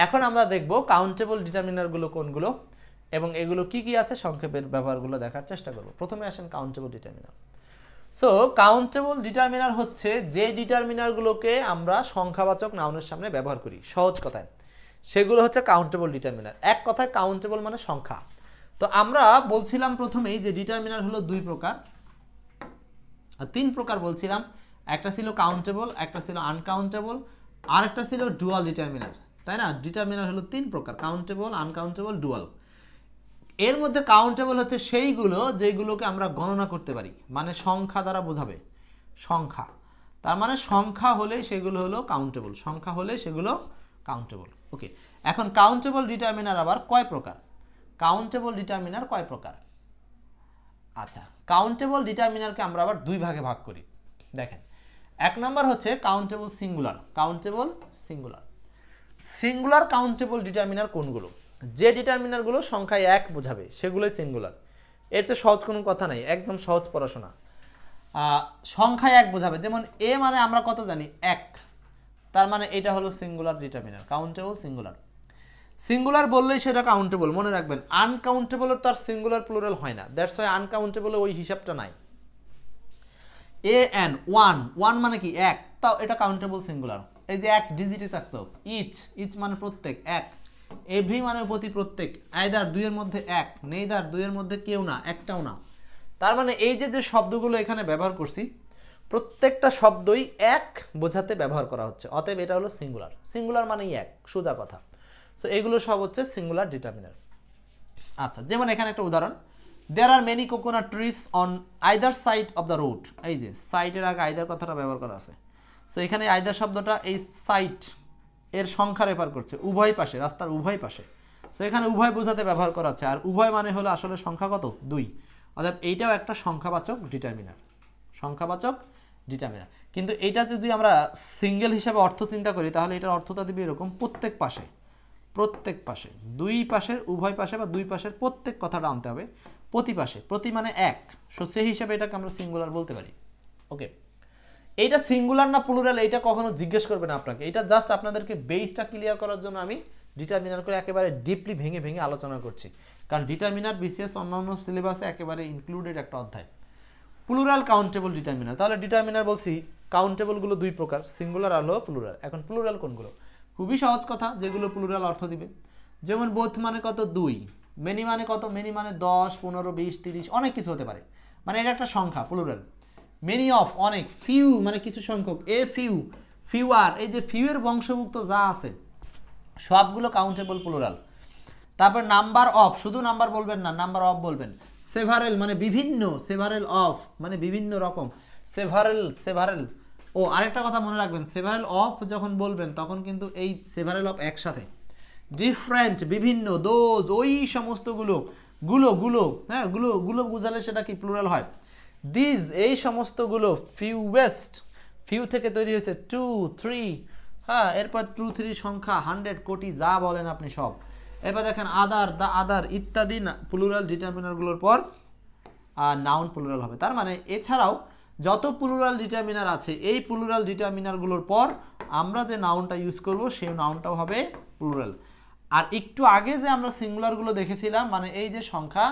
এখন আমরা দেখব কাউন্টেবল ডিটারমিনারগুলো কোনগুলো এবং এগুলো কি কি আছে সংক্ষেপের ব্যবহারগুলো দেখার চেষ্টা করব। প্রথমে আসেন countable determiner. So countable determiner হচ্ছে যে ডিটারমিনারগুলোকে আমরা সংখ্যাবাচক নাউনের সামনে ব্যবহার করি, সহজ কথায় সেগুলো হচ্ছে কাউন্টেবল ডিটারমিনার। এক কথায় কাউন্টেবল মানে সংখ্যা। তো আমরা বলছিলাম প্রথমেই যে ডিটারমিনার হলো দুই প্রকার আর তিন প্রকার বলছিলাম। একটা ছিল কাউন্টেবল, একটা ছিল আনকাউন্টেবল, আর একটা ছিল ডুয়াল ডিটারমিনার, তাই না? ডিটারমিনার হলো তিন প্রকার, কাউন্টেবল, আনকাউন্টেবল, ডুয়াল। এর মধ্যে কাউন্টেবল হচ্ছে সেইগুলো যেগুলোকে আমরা গণনা করতে পারি, মানে সংখ্যা দ্বারা বোঝাবে, সংখ্যা। তার মানে সংখ্যা হলে সেগুলো হলো কাউন্টেবল, সংখ্যা হলে সেগুলো কাউন্টেবল। ওকে, এখন কাউন্টেবল ডিটারমিনার আবার কয় প্রকার? কাউন্টেবল ডিটারমিনার কয় প্রকার? আচ্ছা, কাউন্টেবল ডিটারমিনারকে আমরা আবার দুই ভাগে ভাগ করি। দেখেন, এক নম্বর হচ্ছে countable singular. Countable singular. Singular countable determiner কোনগুলো? যে ডিটারমিনারগুলো সংখ্যায় এক বোঝাবে সেগুলোই সিঙ্গুলার। এর তো সহজ কোনো কথা নাই, একদম সহজ পড়াশোনা। সংখ্যায় এক বোঝাবে, যেমন এ মানে আমরা কত জানি? এক। তার মানে এটা হলো singular determiner, countable singular. Singular বললেই সেটা কাউন্টেবল, মনে রাখবেন। আনকাউন্টেবলের তো আর সিঙ্গুলার প্লুরাল হয় না, দ্যাটস ওয়াই আনকাউন্টেবলে ওই হিসাবটা নাই। এ এন ওয়ান, ওয়ান মানে কি? এক, তাও এটা কাউন্টেবল সিঙ্গুলার। এই যে এক ডিজিটে থাকতো, ইচ, ইচ মানে প্রত্যেক, এক। এভরি মানে প্রতি প্রত্যেক, আইদার দুইয়ের মধ্যে এক, নেইদার দুইয়ের মধ্যে কেউ না, একটাও না। তার মানে এই যে যে শব্দগুলো এখানে ব্যবহার করছি প্রত্যেকটা শব্দই এক বোঝাতে ব্যবহার করা হচ্ছে, অতএব এটা হলো সিঙ্গুলার। সিঙ্গুলার মানেই এক, সোজা কথা। সো এগুলো সব হচ্ছে সিঙ্গুলার ডিটারমিনার। আচ্ছা, যেমন এখানে একটা উদাহরণ, there are many coconut trees on either side of the road. এই যে সাইডের আগে আইদার কথাটা ব্যবহার করা আছে। সো এখানে আইদার শব্দটা এই সাইড এর সংখ্যা রেফার করছে, উভয় পাশে, রাস্তার উভয় পাশে। সো এখানে উভয় বোঝাতে ব্যবহার করা আছে, আর উভয় মানে হলো আসলে সংখ্যা কত? দুই। অর্থাৎ এইটাও একটা সংখ্যাবাচক ডিটারমিনার, সংখ্যাবাচক ডিটারমিনার। কিন্তু এটা যদি আমরা সিঙ্গেল হিসাবে অর্থ চিন্তা করি তাহলে এটার অর্থটা দিবে এরকম, প্রত্যেক পাশে, প্রত্যেক পাশে, দুই পাশের, উভয় পাশে বা দুই পাশের প্রত্যেক কথাটা আনতে হবে, প্রতি পাশে, প্রতি মানে এক। সো সেই হিসাবে এটাকে আমরা সিঙ্গুলার বলতে পারি। ওকে, এইটা সিঙ্গুলার না প্লুরাল এইটা কখনো জিজ্ঞেস করবে না আপনাকে, এটা জাস্ট আপনাদেরকে বেসটা ক্লিয়ার করার জন্য আমি ডিটারমিনার করে একেবারে ডিপলি ভেঙে ভেঙে আলোচনা করছি, কারণ ডিটারমিনার বিসিএস অন্যান্য সিলেবাসে একেবারে ইনক্লুডেড একটা অধ্যায়। প্লুরাল কাউন্টেবল ডিটারমিনার, তাহলে ডিটারমিনার বলছি কাউন্টেবলগুলো দুই প্রকার, সিঙ্গুলার আর হলো প্লুরাল। এখন প্লুরাল কোনগুলো? খুবই সহজ কথা, যেগুলো প্লুরাল অর্থ দিবে। যেমন বোথ মানে কত? দুই। মেনি মানে কত? মেনি মানে 10, 15, 20, 30, অনেক কিছু হতে পারে, মানে এটা একটা সংখ্যা, প্লুরাল। মেনি অফ অনেক, ফিউ মানে কিছু সংখ্যক, এ ফিউ, ফিউয়ার, এই যে ফিউ এর বংশভুক্ত যা আছে সবগুলো কাউন্টেবল প্লুরাল। তারপর নাম্বার অফ, শুধু নাম্বার বলবেন না, নাম্বার অফ বলবেন। সেভারেল মানে বিভিন্ন, সেভারেল অফ মানে বিভিন্ন রকম, সেভারেল, সেভারেল। ও আরেকটা কথা মনে রাখবেন, সেভারেল অফ যখন বলবেন তখন কিন্তু এই সেভারেল অফ একসাথে। ডিফারেন্ট বিভিন্ন, দোজ ওই সমস্তগুলো, গুলো গুলো, হ্যাঁ গুলো গুলো বুঝালে সেটা কি প্লুরাল হয়। দিস এই সমস্তগুলো, ফিউয়েস্ট, ফিউ থেকে তৈরি হয়েছে, 2, 3, হ্যাঁ এরপর 2, 3 সংখ্যা, 100, কোটি, যা বলেন আপনি সব। এবার দেখেন আদার, দ্য আদার ইত্যাদি প্লুরাল ডিটারমিনারগুলোর পর নাউন প্লুরাল হবে। তার মানে এছাড়াও যত প্লুরাল ডিটারমিনার আছে এই প্লুরাল ডিটারমিনারগুলোর পর আমরা যে নাউনটা ইউজ করব সেই নাউনটাও হবে প্লুরাল। আর একটু আগে যে আমরা সিঙ্গুলারগুলো দেখেছিলাম, মানে এই যে সংখ্যা,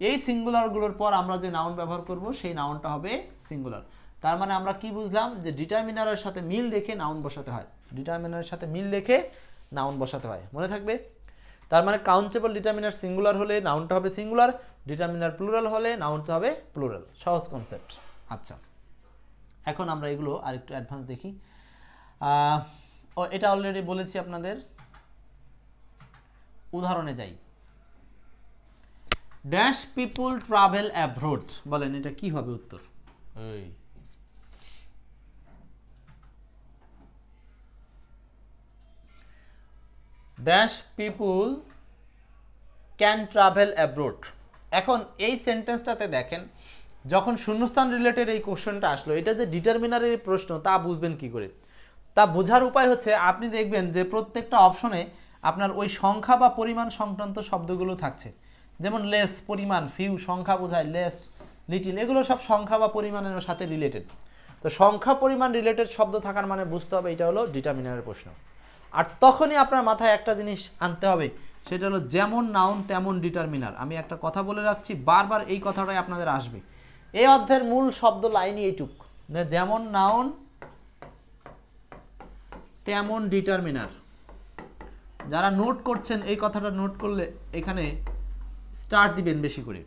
এই সিঙ্গুলারগুলোর পর আমরা যে নাউন ব্যবহার করব সেই নাউনটা হবে সিঙ্গুলার। তার মানে আমরা কি বুঝলাম? যে ডিটারমিনারের সাথে মিল রেখে নাউন বসাতে হয়, ডিটারমিনারের সাথে মিল রেখে নাউন বসাতে হয়, মনে থাকবে। তার মানে কাউন্টেবল ডিটারমিনার সিঙ্গুলার হলে নাউনটা হবে সিঙ্গুলার, ডিটারমিনার প্লুরাল হলে নাউনটা হবে প্লুরাল। সহজ কনসেপ্ট। আচ্ছা, এখন আমরা এগুলো আরেকটু অ্যাডভান্স দেখি। এটা অলরেডি বলেছি আপনাদের, উদাহরণে যাই। ড্যাশ পিপুল ট্রাভেল অ্যাব্রোড, বলেন এটা কি হবে উত্তর? এই dash people can travel abroad. এখন এই সেন্টেন্সটাতে দেখেন, যখন শূন্যস্থান রিলেটেড এই কোশ্চেনটা আসলো, এটা যে ডিটারমিনারের প্রশ্ন তা বুঝবেন কি করে? তা বোঝার উপায় হচ্ছে আপনি দেখবেন যে প্রত্যেকটা অপশনে আপনার ওই সংখ্যা বা পরিমাণ সংক্রান্ত শব্দগুলো থাকছে। যেমন লেস পরিমাণ, ফিউ সংখ্যা বোঝায়, লেস লিটিল, এগুলো সব সংখ্যা বা পরিমাণের সাথে রিলেটেড। তো সংখ্যা পরিমাণ রিলেটেড শব্দ থাকার মানে বুঝতে হবে এটা হলো ডিটারমিনারের প্রশ্ন। আর তখনই আপনার মাথায় একটা জিনিস আনতে হবে, সেটা হলো যেমন নাউন তেমন ডিটারমিনার। আমি একটা কথা বলে রাখছি, বারবার এই কথাটাই আপনাদের আসবে। এই অধ্যায়ের মূল শব্দ লাইনই এইটুক, যেমন নাউন তেমন ডিটারমিনার। যারা নোট করছেন এই কথাটা নোট করলে এখানে স্টার্ট দিবেন বেশি করে।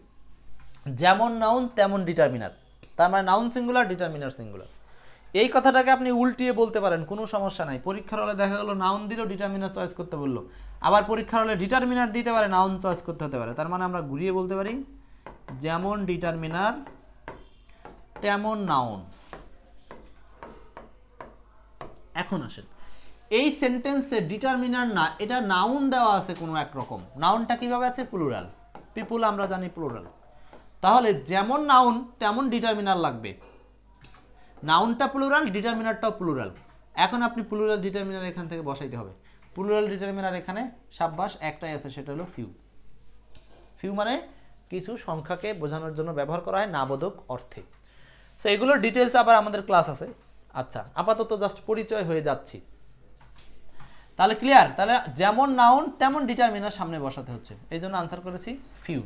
যেমন নাউন তেমন ডিটারমিনার, তার মানে নাউন সিঙ্গুলার, ডিটারমিনার সিঙ্গুলার। এই কথাটাকে আপনি উল্টিয়ে বলতে পারেন, কোনো সমস্যা নাই। পরীক্ষার হলে দেখা গেলো নাউন দিলেও ডিটারমিনার চয়েস করতে বললো, আবার পরীক্ষার হলে ডিটারমিনার দিতে পারে, নাউন চয়েস করতে হতে পারে। তার মানে আমরা ঘুরিয়ে বলতে পারি যেমন ডিটারমিনার তেমন নাউন। এখন আসেন, এই সেন্টেন্সে ডিটারমিনার না, এটা নাউন দেওয়া আছে কোনো একরকম। নাউনটা কিভাবে আছে? প্লুরাল। পিপুল আমরা জানি প্লুরাল। তাহলে যেমন নাউন তেমন ডিটারমিনার লাগবে। নাউনটা প্লুরাল, ডিটারমিনারটাও প্লুরাল। এখন আপনি প্লুরাল ডিটারমিনার এখান থেকে বসাইতে হবে। প্লুরাল ডিটারমিনার এখানে সাব্বাস একটাই আছে, সেটা হলো ফিউ। ফিউ মানে কিছু সংখ্যাকে বোঝানোর জন্য ব্যবহার করা হয় নাবোধক অর্থে। সো এগুলোর ডিটেলস আবার আমাদের ক্লাস আছে। আচ্ছা, আপাতত জাস্ট পরিচয় হয়ে যাচ্ছি। তাহলে ক্লিয়ার? তাহলে যেমন নাউন তেমন ডিটারমিনার সামনে বসাতে হচ্ছে, এই জন্য আনসার করেছি ফিউ।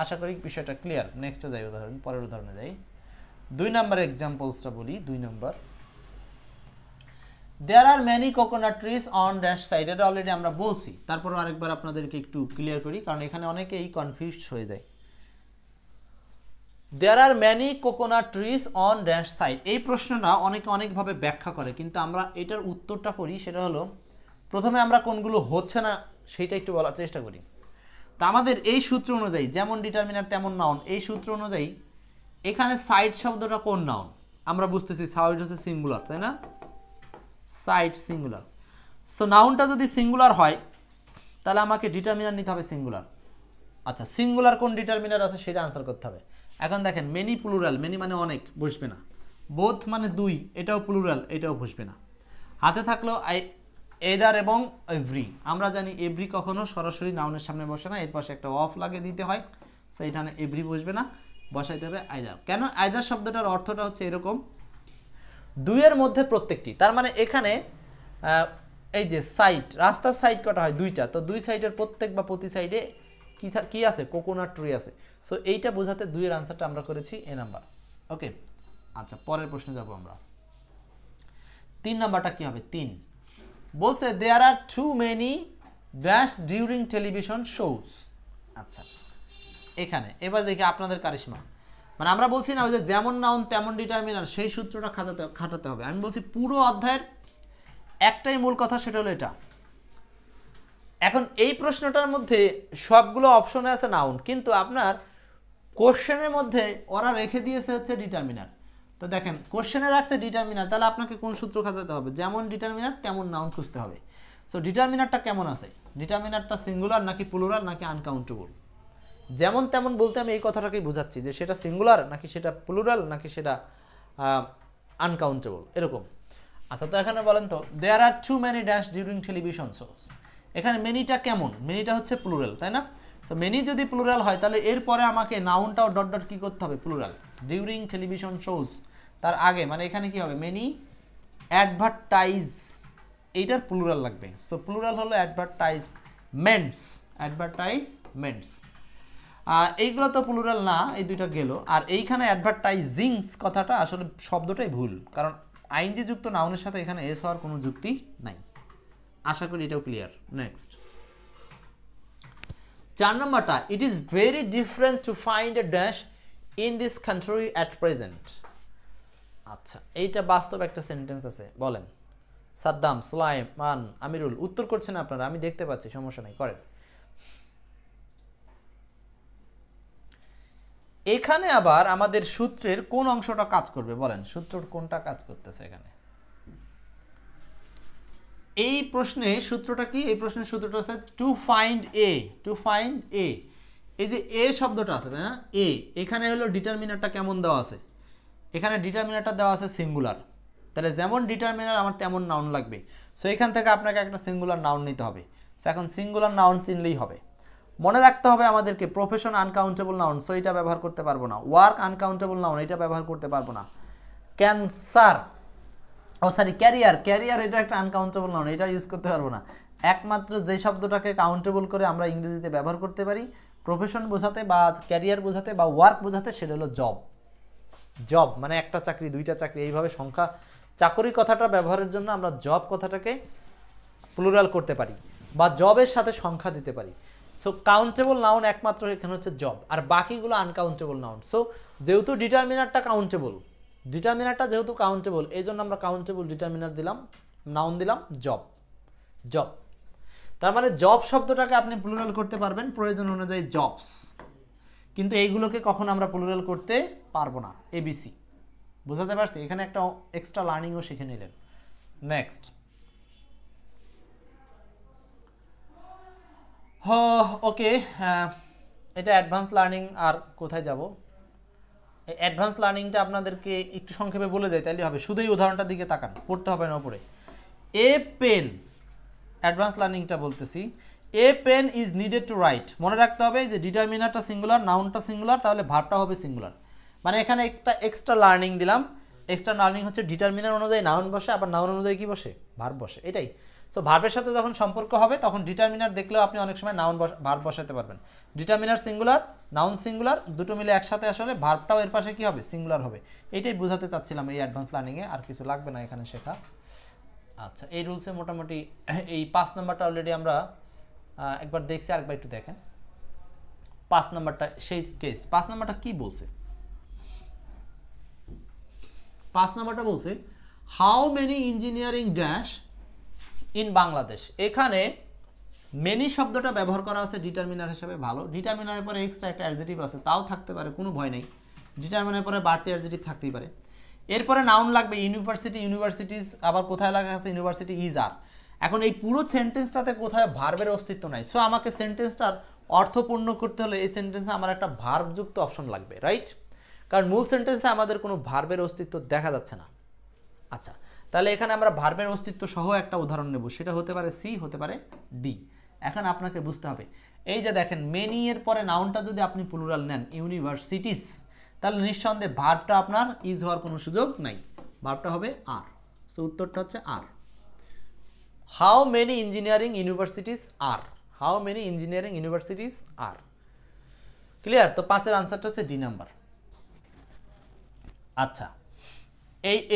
আশা করি বিষয়টা ক্লিয়ার। নেক্সটে যাই, উদাহরণ, পরের উদাহরণে যাই। 2 নম্বর এক্সাম্পলসটা বলি। 2 নম্বর, there are many coconut trees on dash side. এটা অলরেডি আমরা বলছি, তারপরও আরেকবার আপনাদেরকে একটু ক্লিয়ার করি, কারণ এখানে অনেকেই কনফিউজড হয়ে যায়। There are many coconut trees on dash side, এই প্রশ্নটা অনেকে অনেকভাবে ব্যাখ্যা করে, কিন্তু আমরা এটার উত্তরটা করি, সেটা হলো প্রথমে আমরা কোনগুলো হচ্ছে না সেইটা একটু বলার চেষ্টা করি। তা আমাদের এই সূত্র অনুযায়ী, যেমন ডিটারমিনার তেমন নাউন, এই সূত্র অনুযায়ী এখানে সাইড শব্দটা কোন নাউন? আমরা বুঝতেছি সাইড হচ্ছে সিঙ্গুলার, তাই না? Side singular. সো নাউনটা যদি সিঙ্গুলার হয় তাহলে আমাকে ডিটারমিনার নিতে হবে সিঙ্গুলার। আচ্ছা, সিঙ্গুলার কোন ডিটারমিনার আছে সেটা আনসার করতে হবে। এখন দেখেন, মেনি প্লুরাল, মেনি মানে অনেক, বসবে না। বোথ মানে দুই, এটাও প্লুরাল, এটাও বসবে না। হাতে থাকলো এদার এবং এভরি। আমরা জানি এভরি কখনো সরাসরি নাউনের সামনে বসে না, এর পাশে একটা অফ লাগে দিতে হয়। সো এখানে এভরি বসবে না, বসাইতে হবে আইদার। কেন? আইদার শব্দটার অর্থটা হচ্ছে এরকম, দুইয়ের মধ্যে প্রত্যেকটি। তার মানে এখানে এই যে সাইড, রাস্তার সাইড কটা হয়? দুইটা। তো দুই সাইডের প্রত্যেক বা প্রতি সাইডে কি আছে? কোকোনাট ট্রি আছে। সো এইটা বোঝাতে দুইয়ের আনসারটা আমরা করেছি এ নাম্বার। ওকে, আচ্ছা, পরের প্রশ্নে যাব আমরা। 3 নাম্বারটা কি হবে? 3 বলছে there are too many dash during television shows. আচ্ছা, এখানে এবার দেখি আপনাদের কারিশমা। মানে আমরা বলছি না ওই যে যেমন নাউন তেমন ডিটারমিনার, সেই সূত্রটা খাটাতে হবে। আমি বলছি পুরো অধ্যায়ের একটাই মূল কথা, সেটা হলো এটা। এখন এই প্রশ্নটার মধ্যে সবগুলো অপশনে আছে নাউন, কিন্তু আপনার কোশ্চেনের মধ্যে ওরা রেখে দিয়েছে হচ্ছে ডিটারমিনার। তো দেখেন, কোশ্চেনে রাখছে ডিটারমিনার, তাহলে আপনাকে কোন সূত্র খাটাতে হবে? যেমন ডিটারমিনার তেমন নাউন খুঁজতে হবে। সো ডিটারমিনারটা কেমন আছে? ডিটারমিনারটা সিঙ্গুলার নাকি প্লুরাল নাকি আনকাউন্টেবল? যেমন তেমন বলতে আমি এই কথাটাকেই বোঝাচ্ছি যে সেটা সিঙ্গুলার নাকি সেটা প্লুরাল নাকি সেটা আনকাউন্টেবল, এরকম। আচ্ছা, তো এখানে বলেন তো, there are too many dash during television shows. এখানে মেনিটা কেমন? মেনিটা হচ্ছে প্লুরাল, তাই না? সো মেনি যদি প্লুরাল হয় তাহলে এরপরে আমাকে নাউনটাও ডট ডট কি করতে হবে? প্লুরাল। ডিউরিং টেলিভিশন শোজ তার আগে, মানে এখানে কি হবে? মেনি অ্যাডভার্টাইজ, এইটার প্লুরাল লাগবে। সো প্লুরাল হলো অ্যাডভার্টাইজমেন্টস, অ্যাডভার্টাইজমেন্টস। এইগুলো তো প্লুরাল না, এই দুইটা গেল। আর এইখানে অ্যাডভার্টাইজিংস কথাটা আসলে শব্দটাই ভুল, কারণ আইনজি যুক্ত নাউনের সাথে এখানে এস হওয়ার কোনো যুক্তি নাই। আশা করি এটাও ক্লিয়ার। নেক্সট 4 নম্বরটা, it is very different to find a dash in this country at present. আচ্ছা, এইটা বাস্তব একটা সেন্টেন্স আছে, বলেন। সাদ্দাম, সুলাইমান, আমিরুল উত্তর করছেন আপনারা, আমি দেখতে পাচ্ছি, সমস্যা নাই, করেন। এখানে আবার আমাদের সূত্রের কোন অংশটা কাজ করবে বলেন? সূত্রের কোনটা কাজ করতেছে এখানে? এই প্রশ্নে সূত্রটা কি? এই প্রশ্নের সূত্রটা আছে to find a. To find a, এই যে এ শব্দটা আছে না, এ, এখানে হলো ডিটারমিনারটা কেমন দেওয়া আছে? এখানে ডিটারমিনারটা দেওয়া আছে সিঙ্গুলার, তাহলে যেমন ডিটারমিনার আমার তেমন নাউন লাগবে। সো এখান থেকে আপনাকে একটা সিঙ্গুলার নাউন নিতে হবে। সো এখন সিঙ্গুলার নাউন চিনলেই হবে। মনে রাখতে হবে আমাদেরকে প্রফেশন আনকাউন্টেবল নাউন, সো এটা ব্যবহার করতে পারবো না। ওয়ার্ক আনকাউন্টেবল নাউন, এটা ব্যবহার করতে পারবো না। ক্যান্সার ও সরি, ক্যারিয়ার, ক্যারিয়ার এটা একটা আনকাউন্টেবল নাউন, এটা ইউজ করতে পারবো না। একমাত্র যে শব্দটাকে কাউন্টেবল করে আমরা ইংরেজিতে ব্যবহার করতে পারি প্রফেশন বোঝাতে বা ক্যারিয়ার বোঝাতে বা ওয়ার্ক বোঝাতে, সেটা হলো জব। জব মানে একটা চাকরি, দুইটা চাকরি, এইভাবে সংখ্যা চাকরি কথাটা ব্যবহারের জন্য আমরা জব কথাটাকে প্লুরাল করতে পারি বা জবের সাথে সংখ্যা দিতে পারি। সো কাউন্টেবল নাউন একমাত্র এখানে হচ্ছে জব, আর বাকিগুলো আনকাউন্টেবল নাউন। সো যেহেতু ডিটারমিনারটা কাউন্টেবল, ডিটারমিনারটা যেহেতু কাউন্টেবল, এই জন্য আমরা কাউন্টেবল ডিটারমিনার দিলাম, নাউন দিলাম জব। জব তার মানে জব শব্দটাকে আপনি প্লুরাল করতে পারবেন প্রয়োজন অনুযায়ী জবস, কিন্তু এইগুলোকে কখন আমরা প্লুরাল করতে পারবো না। এবিসি বুঝাতে পারছি? এখানে একটা এক্সট্রা লার্নিংও শিখে নিলেন। নেক্সট, ওকে, এটা অ্যাডভান্স লার্নিং। আর কোথায় যাব? অ্যাডভান্স লার্নিংটা আপনাদেরকে একটু সংক্ষেপে বলে দেয়, তাইলে হবে। শুধুই উদাহরণটার দিকে তাকান, পড়তে হবে না উপরে। এ পেন, অ্যাডভান্স লার্নিংটা বলতেছি। A pen is needed to write. মনে রাখতে হবে যে ডিটারমিনারটা সিঙ্গুলার, নাউনটা সিঙ্গুলার, তাহলে ভার্বটা হবে সিঙ্গুলার। মানে এখানে একটা এক্সট্রা লার্নিং দিলাম। এক্সট্রা লার্নিং হচ্ছে ডিটারমিনার অনুযায়ী নাউন বসে, আবার নাউন অনুযায়ী কি বসে? ভার্ব বসে, এটাই। সো ভার্বের সাথে যখন সম্পর্ক হবে তখন ডিটারমিনার দেখলেও আপনি অনেক সময় নাউন ভার্ব বসাতে পারবেন। ডিটারমিনার সিঙ্গুলার, নাউন সিঙ্গুলার, দুটো মিলে একসাথে আসলে ভার্বটাও এর পাশে কি হবে? সিঙ্গুলার হবে। এটাই বোঝাতে চাচ্ছিলাম এই অ্যাডভান্স লার্নিংয়ে, আর কিছু লাগবে না এখানে শেখা। আচ্ছা, এই রুলসে মোটামুটি এই 5 নাম্বারটা অলরেডি আমরা একবার দেখছি, আরেকবার একটু দেখেন। 5 নাম্বারটা সেই কেস। 5 নাম্বারটা কি বলছে? 5 নাম্বারটা বলছে how many engineering dash in Bangladesh. এখানে মেনি শব্দটা ব্যবহার করা আছে ডিটারমিনার হিসেবে, ভালো। ডিটারমিনারের পরে এক্সট্রা একটা অ্যাডজেক্টিভ আছে, তাও থাকতে পারে, কোনো ভয় নেই। ডিটারমিনারের পরে বাড়তি অ্যাডজেক্টিভ থাকতেই পারে। এরপরে নাউন লাগবে ইউনিভার্সিটি, ইউনিভার্সিটিজ, আবার কোথায় লাগা আছে? ইউনিভার্সিটি ইজ আর। এখন এই পুরো সেন্টেন্সটাতে কোথায় ভার্বের অস্তিত্ব নাই। সো আমাকে সেন্টেন্সটার অর্থপূর্ণ করতে হলে এই সেন্টেন্সে আমার একটা ভার্বযুক্ত অপশন লাগবে, রাইট? কারণ মূল সেন্টেন্সে আমাদের কোনো ভার্বের অস্তিত্ব দেখা যাচ্ছে না। আচ্ছা, তাহলে এখানে আমরা ভার্বের অস্তিত্ব সহ একটা উদাহরণ নেব, সেটা হতে পারে সি, হতে পারে ডি। এখন আপনাকে বুঝতে হবে, এই যে দেখেন মেনি এর পরে নাউনটা যদি আপনি প্লুরাল নেন ইউনিভার্সিটিস, তাহলে নিঃসন্দেহে ভার্বটা আপনার ইজ হওয়ার কোনো সুযোগ নাই, ভার্বটা হবে আর। সো উত্তরটা হচ্ছে are. How many engineering universities are, how many engineering universities are. Clear? তো 5-এর আনসারটা হচ্ছে ডি নাম্বার। আচ্ছা,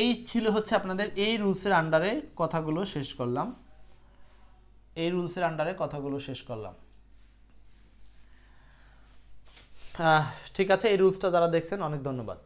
এই ছিল হচ্ছে আপনাদের এই রুলসের আন্ডারে কথাগুলো শেষ করলাম। এই রুলসের আন্ডারে কথাগুলো শেষ করলাম। ঠিক আছে, এই রুলসটা যারা দেখছেন অনেক ধন্যবাদ।